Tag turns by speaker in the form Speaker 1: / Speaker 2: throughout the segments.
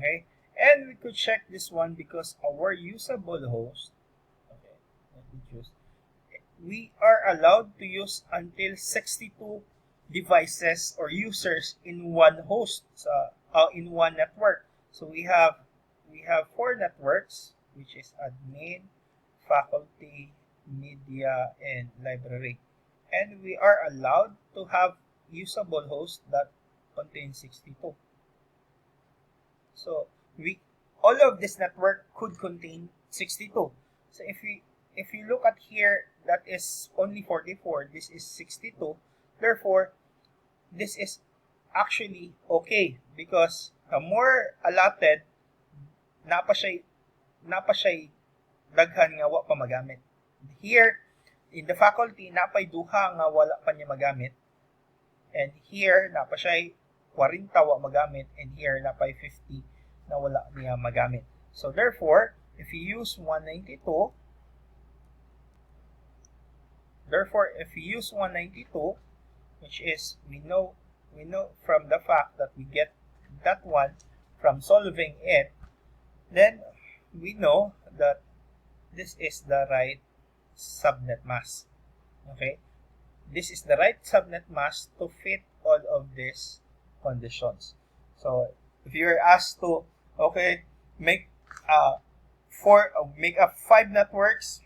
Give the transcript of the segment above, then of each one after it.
Speaker 1: Okay, and we could check this one because our usable host, okay, let me choose, we are allowed to use until 62 devices or users in one host, in one network. So we have 4 networks, which is admin, faculty, media, and library. And we are allowed to have usable host that contains 62. So we all of this network could contain 62. So if you look at here, that is only 44. This is 62. Therefore, this is actually okay because the more allotted, napa siya daghan nga wa pa magamit. Here in the faculty napay duha nga wala pa niya magamit. And here napa siya 40 wa magamit, and here napay 50 na wala niya magamit. So therefore, if you use 192, which is we know from the fact that we get that one from solving it, then we know that this is the right subnet mask. Okay? This is the right subnet mask to fit all of these conditions. So if you're asked to, okay, make make up 5 networks.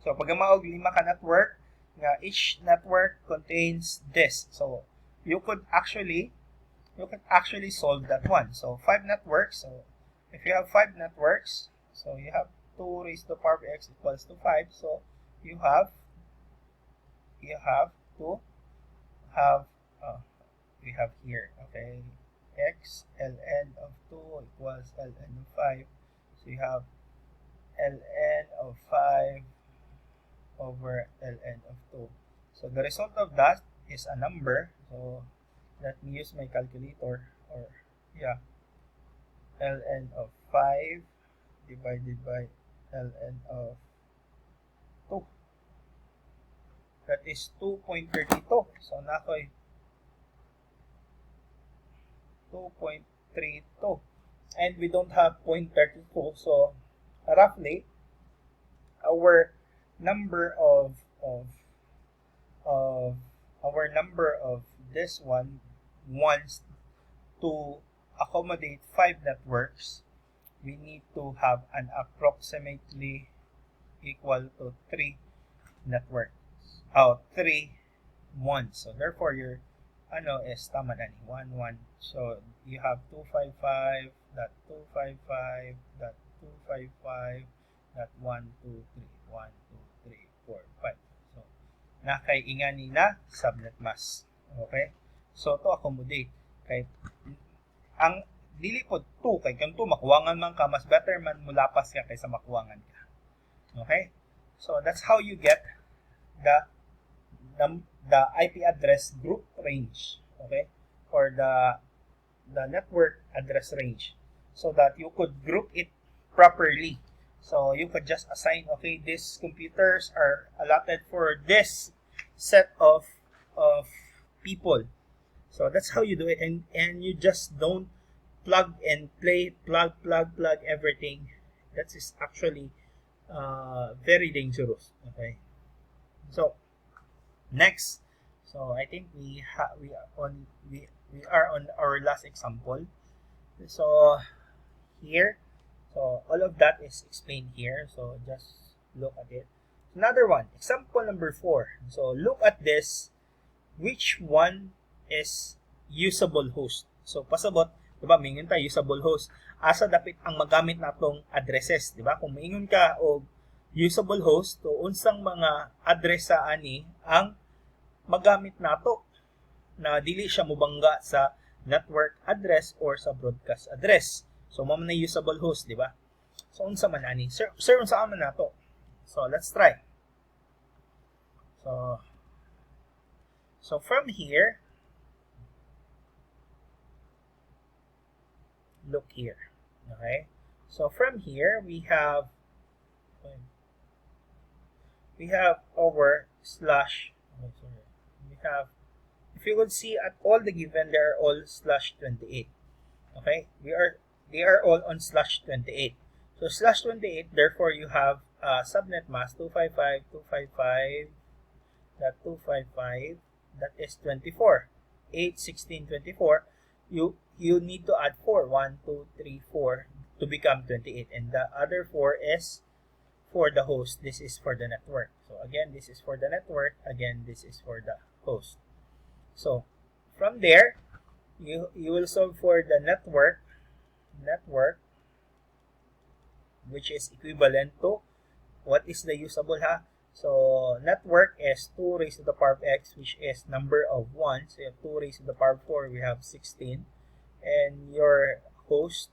Speaker 1: So pag maog 5 ka network, nga each network contains this. So you could actually solve that one. So 5 networks. So if you have 5 networks, so you have 2 raised to the power of x equals to 5. So you have to have we have here, okay, x ln of 2 equals ln of 5. So you have ln of 5 over ln of 2. So the result of that is a number. So let me use my calculator, or ln of 5 divided by ln of 2. That is 2.32. So nakoy 2.32. And we don't have 0.32. So roughly, our number of this one wants to accommodate 5 networks. We need to have an approximately equal to 3 networks. 3 ones. So therefore your is tama na ni 1 1. So you have 255.255.255.123 1 2 3 4 5. So nakay ingani na subnet mask. Okay? So to accommodate kay ang dili pod 2 kay kung 2 makuwangan man ka, mas better man mulapas ka kaysa makuwangan ka. Okay? So that's how you get the IP address group range, okay, or the network address range, so that you could group it properly. So you could just assign, okay, these computers are allotted for this set of people. So that's how you do it, and you just don't plug and play, plug everything. That is actually very dangerous. Okay, so next, so I think we are on our last example. So here, so all of that is explained here. So just look at it. Another one, example number 4. So look at this. Which one is usable host? So pasabot, diba, mingon ta usable host. Asa dapat ang magamit natong addresses, diba? Kung maingon ka og usable host, to unsang mga address sa ani ang magamit nato na dili siya mobangga sa network address or sa broadcast address. So mao man na usable host, di ba? So unsa man ani? Sir unsa man nato? So let's try. So from here, look here. Okay? So from here we have our slash. We have, if you would see at all the given, they are all /28. Okay? They are all on slash 28. So slash 28, therefore you have subnet mask 255.255.255, that is 24. 8, 16, 24. You need to add 4. 1, 2, 3, 4 to become 28. And the other 4 is for the host. This is for the network. So again, this is for the network. Again, this is for the host. So from there, you will solve for the network, which is equivalent to what is the usable So network is 2 raised to the power of x, which is number of 1. So you have 2 raised to the power of 4, we have 16. And your host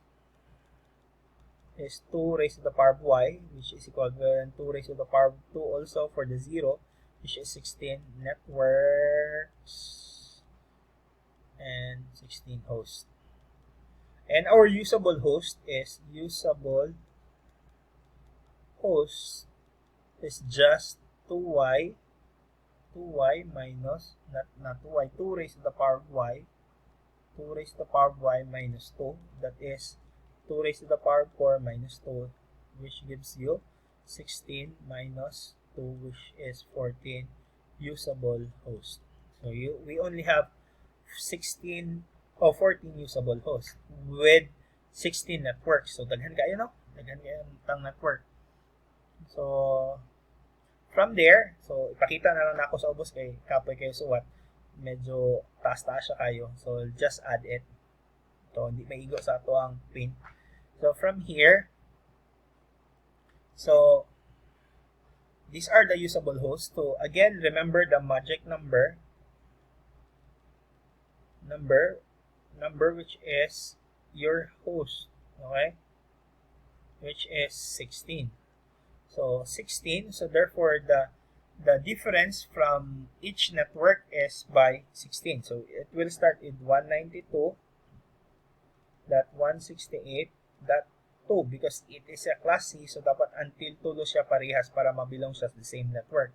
Speaker 1: is 2 raised to the power of y, which is equal to 2 raised to the power of 2 also for the 0, which is 16 networks and 16 hosts. And our usable host is just 2y minus, not 2y, 2 raised to the power of y, 2 raised to the power of y minus 2, that is 2 raised to the power of 4 minus 2, which gives you 16 minus 2, which is 14 usable hosts. So we only have 14 usable hosts with 16 networks. So daghan kayo, no? Daghan kayo ang network. So from there, so ipakita na lang ako sa ubos kay kapoy kayo suwat. Medyo taas-taas siya kayo. So just add it. So hindi maigo sa ato ang pin. So from here, so these are the usable hosts. So again, remember the magic number which is your host, okay, which is 16. So 16, so therefore the difference from each network is by 16. So it will start with 192.168.2 because it is a class C, so dapat until tulo siya parehas para mabilong siya sa the same network.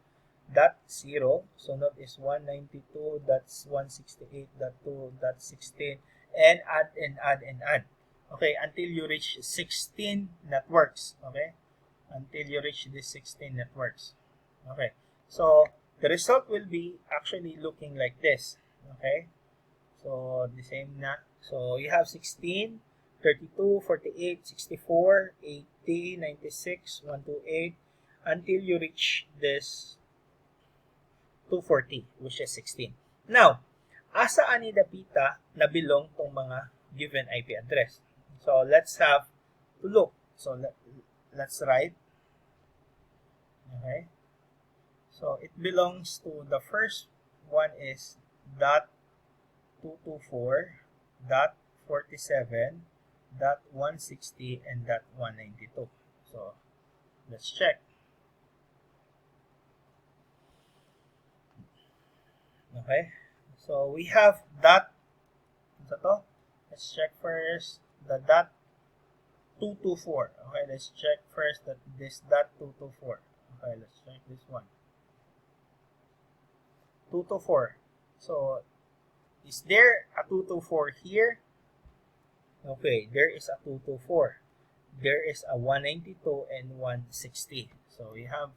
Speaker 1: Dot 0, so note is 192.168.2.16 and add. Okay, until you reach 16 networks. Okay, until you reach these 16 networks. Okay, so the result will be actually looking like this. Okay, so the same na. So you have 16, 32, 48, 64, 80, 96, 128 until you reach this 240, which is 16. Now, asa ani dapita na bilong tong mga given IP address? So let's have to look. So let's write. Okay. So it belongs to the first one is dot 224, dot 47, dot 160, and dot 192. So let's check. Okay, so we have dot, let's check first the dot 224. Okay, let's check first that this dot 224. Okay, let's check this one. 224. So is there a 224 here? Okay, there is a 224. There is a 192 and 160. So we have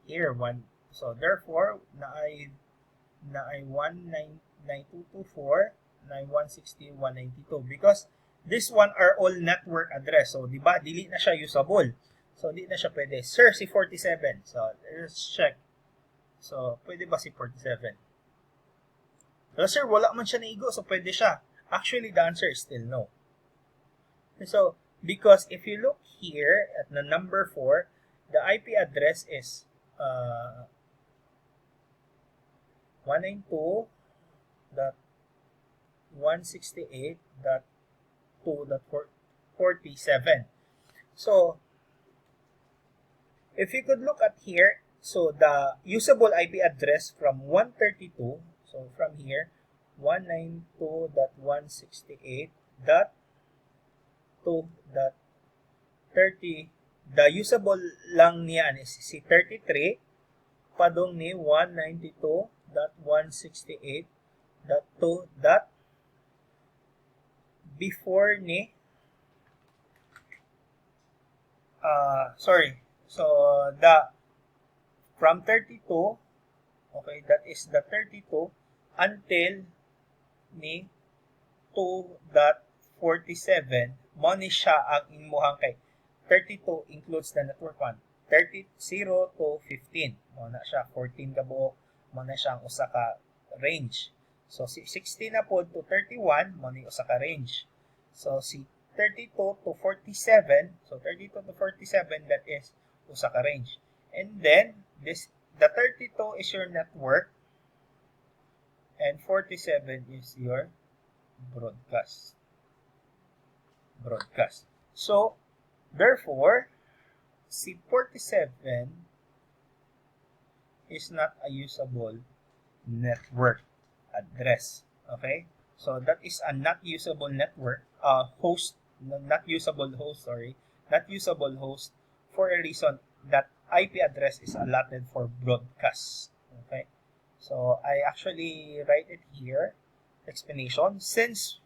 Speaker 1: here one. So therefore, na ay 19224, na ay 160, 192 because this one are all network address. So di ba dili na siya usable. So di na siya pwede. Sir, si 47. So let's check. So pwede ba si 47? So sir, wala man siya naigo, so pwede siya. Actually, the answer is still no. So because if you look here at the number 4, the IP address is 192.168.2.47. So, if you could look at here, so the usable IP address from 132, so from here, 192.168.2.30, the usable lang niyan is si 33, padong ni 192.168.2.30. before ni sorry. So the from 32, okay, that is the 32 until ni 2.47 mo ni siya ang imuhang kay 32 includes the network 1 0 to 15 mo na siya 14 ka buok mo na siya ang usa ka range. So si 16 na pod to 31 mo ni usa ka range. So si 32 to 47, so 32 to 47 that is usa ka range. And then this the 32 is your network and 47 is your broadcast. So, therefore, si 47 is not a usable network address. Okay? So, that is a not usable network, not usable host for a reason that IP address is allotted for broadcast. Okay? So, I actually write it here, explanation, since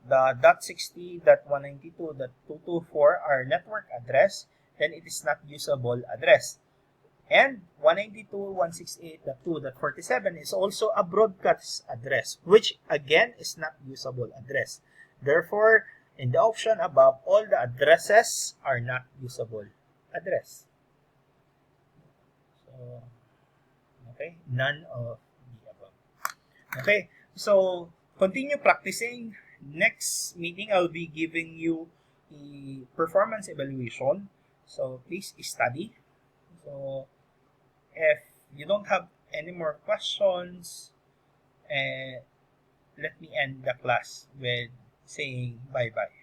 Speaker 1: the .60, .192, .224 are network address, then it is not usable address. And 192.168.2.47 is also a broadcast address, which again is not usable address. Therefore, in the option above, all the addresses are not usable address. So, okay, none of the above. Okay, so continue practicing. Next meeting, I'll be giving you a performance evaluation. So please study. So if you don't have any more questions, let me end the class with saying bye-bye.